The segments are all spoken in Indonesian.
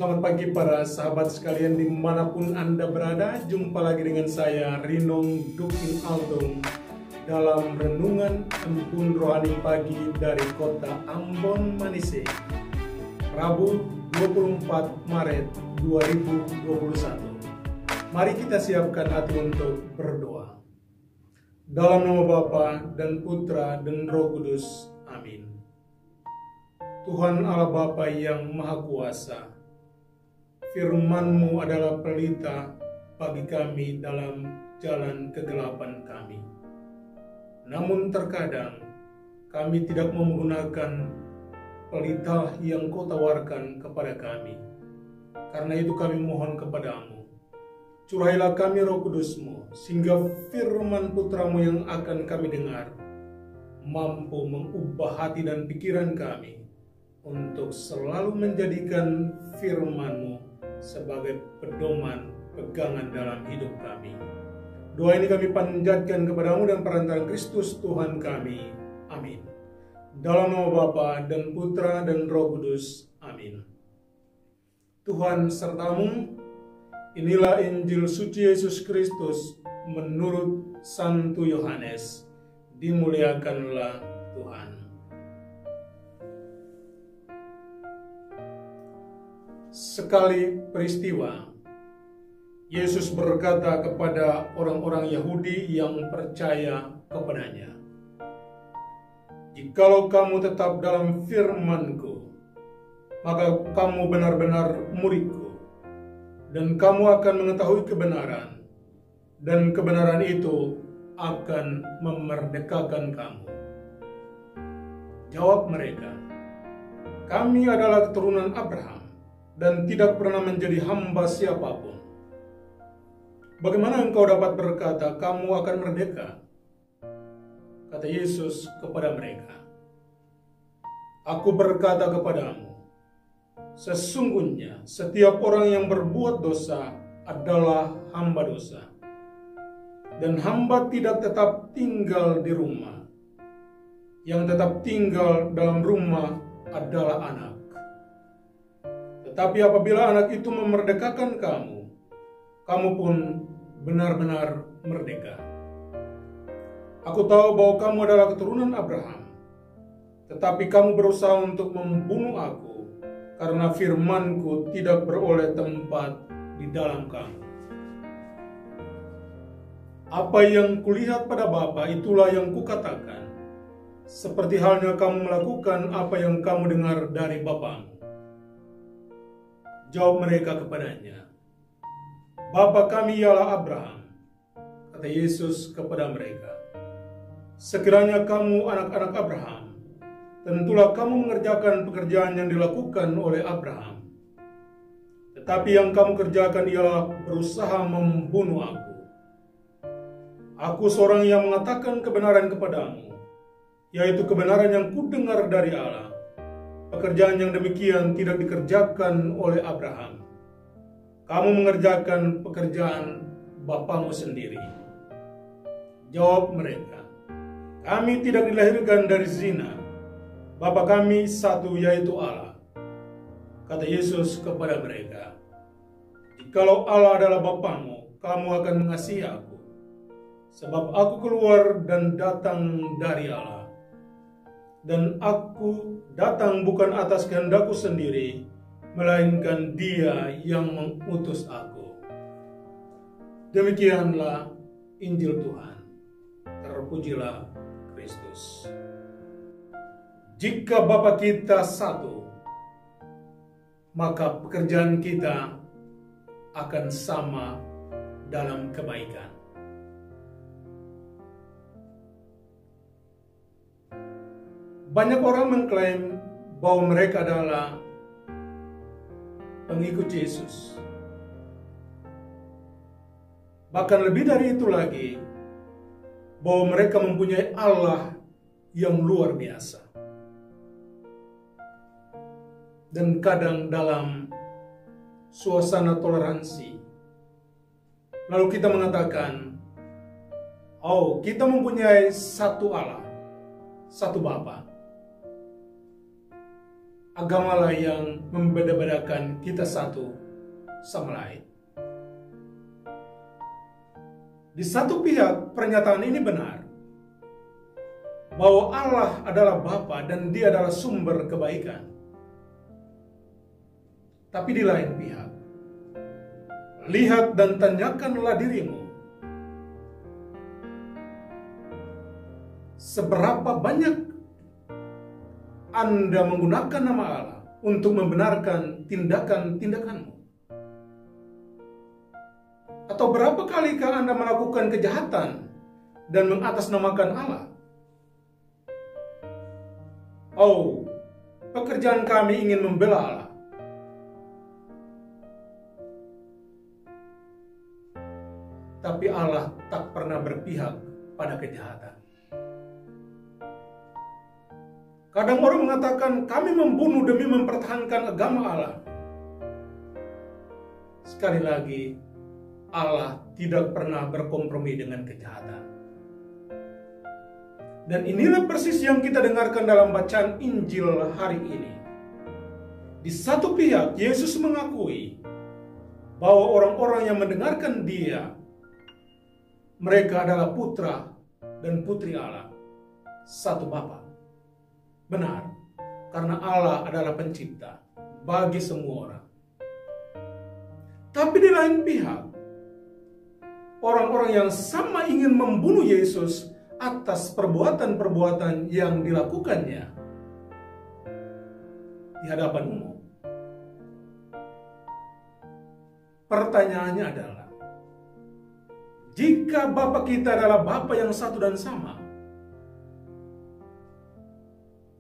Selamat pagi para sahabat sekalian dimanapun Anda berada. Jumpa lagi dengan saya Rinong Dukin Aldong dalam Renungan Embun Rohani Pagi dari kota Ambon Manise, Rabu 24 Maret 2021. Mari kita siapkan hati untuk berdoa. Dalam nama Bapa dan Putra dan Roh Kudus. Amin. Tuhan Allah Bapa yang Maha Kuasa, firman-Mu adalah pelita bagi kami dalam jalan kegelapan kami. Namun terkadang kami tidak mau menggunakan pelita yang Kau tawarkan kepada kami. Karena itu kami mohon kepadamu, curahailah kami Roh Kudus-Mu, sehingga firman Putra-Mu yang akan kami dengar mampu mengubah hati dan pikiran kami untuk selalu menjadikan firman-Mu sebagai pedoman pegangan dalam hidup kami. Doa ini kami panjatkan kepadamu dan perantaraan Kristus Tuhan kami. Amin. Dalam nama Bapa dan Putra dan Roh Kudus. Amin. Tuhan sertamu. Inilah Injil suci Yesus Kristus menurut Santo Yohanes. Dimuliakanlah Tuhan. Sekali peristiwa, Yesus berkata kepada orang-orang Yahudi yang percaya kepadanya, "Jikalau kamu tetap dalam firman-Ku, maka kamu benar-benar murid-Ku, dan kamu akan mengetahui kebenaran, dan kebenaran itu akan memerdekakan kamu." Jawab mereka, "Kami adalah keturunan Abraham dan tidak pernah menjadi hamba siapapun. Bagaimana engkau dapat berkata kamu akan merdeka?" Kata Yesus kepada mereka, "Aku berkata kepadamu, sesungguhnya setiap orang yang berbuat dosa adalah hamba dosa. Dan hamba tidak tetap tinggal di rumah. Yang tetap tinggal dalam rumah adalah anak. Tetapi apabila anak itu memerdekakan kamu, kamu pun benar-benar merdeka. Aku tahu bahwa kamu adalah keturunan Abraham, tetapi kamu berusaha untuk membunuh aku, karena firman-Ku tidak beroleh tempat di dalam kamu. Apa yang kulihat pada Bapa, itulah yang kukatakan, seperti halnya kamu melakukan apa yang kamu dengar dari Bapamu." Jawab mereka kepadanya, "Bapa kami ialah Abraham." Kata Yesus kepada mereka, "Sekiranya kamu anak-anak Abraham, tentulah kamu mengerjakan pekerjaan yang dilakukan oleh Abraham. Tetapi yang kamu kerjakan ialah berusaha membunuh aku. Aku seorang yang mengatakan kebenaran kepadamu, yaitu kebenaran yang kudengar dari Allah. Pekerjaan yang demikian tidak dikerjakan oleh Abraham. Kamu mengerjakan pekerjaan bapamu sendiri." Jawab mereka, "Kami tidak dilahirkan dari zina. Bapa kami satu, yaitu Allah." Kata Yesus kepada mereka, "Jikalau Allah adalah Bapamu, kamu akan mengasihi aku. Sebab aku keluar dan datang dari Allah. Dan aku datang bukan atas kehendakku sendiri, melainkan Dia yang mengutus aku." Demikianlah Injil Tuhan. Terpujilah Kristus. Jika Bapa kita satu, maka pekerjaan kita akan sama dalam kebaikan. Banyak orang mengklaim bahwa mereka adalah pengikut Yesus. Bahkan lebih dari itu lagi, bahwa mereka mempunyai Allah yang luar biasa. Dan kadang dalam suasana toleransi, lalu kita mengatakan, "Oh, kita mempunyai satu Allah, satu Bapa." agamalah yang membeda-bedakan kita satu sama lain. Di satu pihak, pernyataan ini benar, bahwa Allah adalah Bapa dan Dia adalah sumber kebaikan. Tapi di lain pihak, lihat dan tanyakanlah dirimu, seberapa banyak Anda menggunakan nama Allah untuk membenarkan tindakan-tindakanmu? Atau berapa kalikah Anda melakukan kejahatan dan mengatasnamakan Allah? Oh, pekerjaan kami ingin membela Allah. Tapi Allah tak pernah berpihak pada kejahatan. Kadang orang mengatakan kami membunuh demi mempertahankan agama Allah. Sekali lagi, Allah tidak pernah berkompromi dengan kejahatan. Dan inilah persis yang kita dengarkan dalam bacaan Injil hari ini. Di satu pihak, Yesus mengakui bahwa orang-orang yang mendengarkan Dia, mereka adalah putra dan putri Allah, satu Bapa. Benar, karena Allah adalah pencipta bagi semua orang. Tapi di lain pihak, orang-orang yang sama ingin membunuh Yesus atas perbuatan-perbuatan yang dilakukannya di hadapan umum. Pertanyaannya adalah, jika Bapa kita adalah Bapa yang satu dan sama,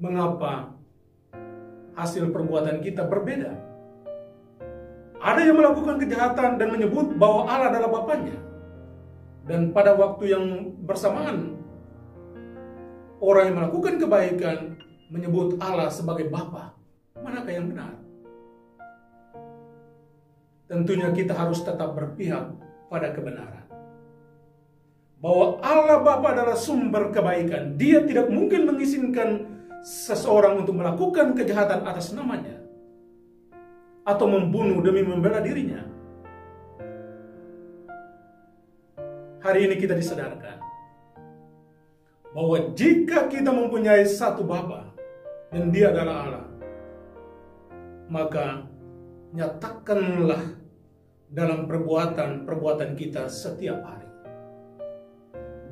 mengapa hasil perbuatan kita berbeda? Ada yang melakukan kejahatan dan menyebut bahwa Allah adalah Bapanya. Dan pada waktu yang bersamaan, orang yang melakukan kebaikan menyebut Allah sebagai Bapa. Manakah yang benar? Tentunya kita harus tetap berpihak pada kebenaran. Bahwa Allah Bapa adalah sumber kebaikan. Dia tidak mungkin mengizinkan seseorang untuk melakukan kejahatan atas namanya, atau membunuh demi membela dirinya. Hari ini kita disadarkan bahwa jika kita mempunyai satu Bapa dan Dia adalah Allah, maka nyatakanlah dalam perbuatan-perbuatan kita setiap hari.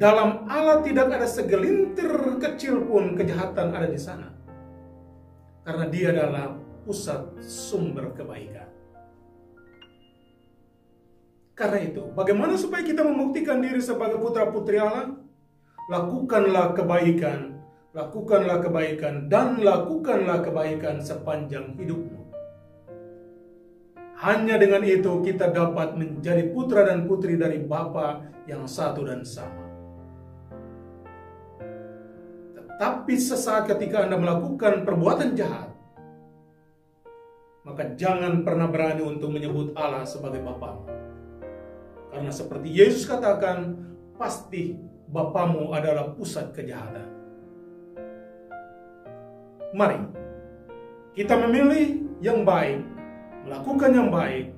Dalam Allah tidak ada segelintir kecil pun kejahatan ada di sana. Karena Dia adalah pusat sumber kebaikan. Karena itu, bagaimana supaya kita membuktikan diri sebagai putra-putri Allah? Lakukanlah kebaikan, dan lakukanlah kebaikan sepanjang hidupmu. Hanya dengan itu kita dapat menjadi putra dan putri dari Bapa yang satu dan sama. Tetapi sesaat ketika Anda melakukan perbuatan jahat, maka jangan pernah berani untuk menyebut Allah sebagai Bapamu. Karena seperti Yesus katakan, pasti Bapamu adalah pusat kejahatan. Mari kita memilih yang baik, melakukan yang baik,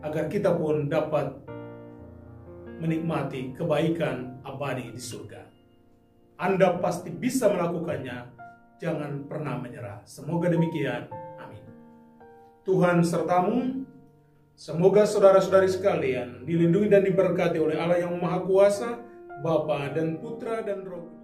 agar kita pun dapat menikmati kebaikan abadi di surga. Anda pasti bisa melakukannya, jangan pernah menyerah. Semoga demikian, amin. Tuhan sertamu, semoga saudara-saudari sekalian dilindungi dan diberkati oleh Allah yang Maha Kuasa, Bapa dan Putra dan Roh Kudus.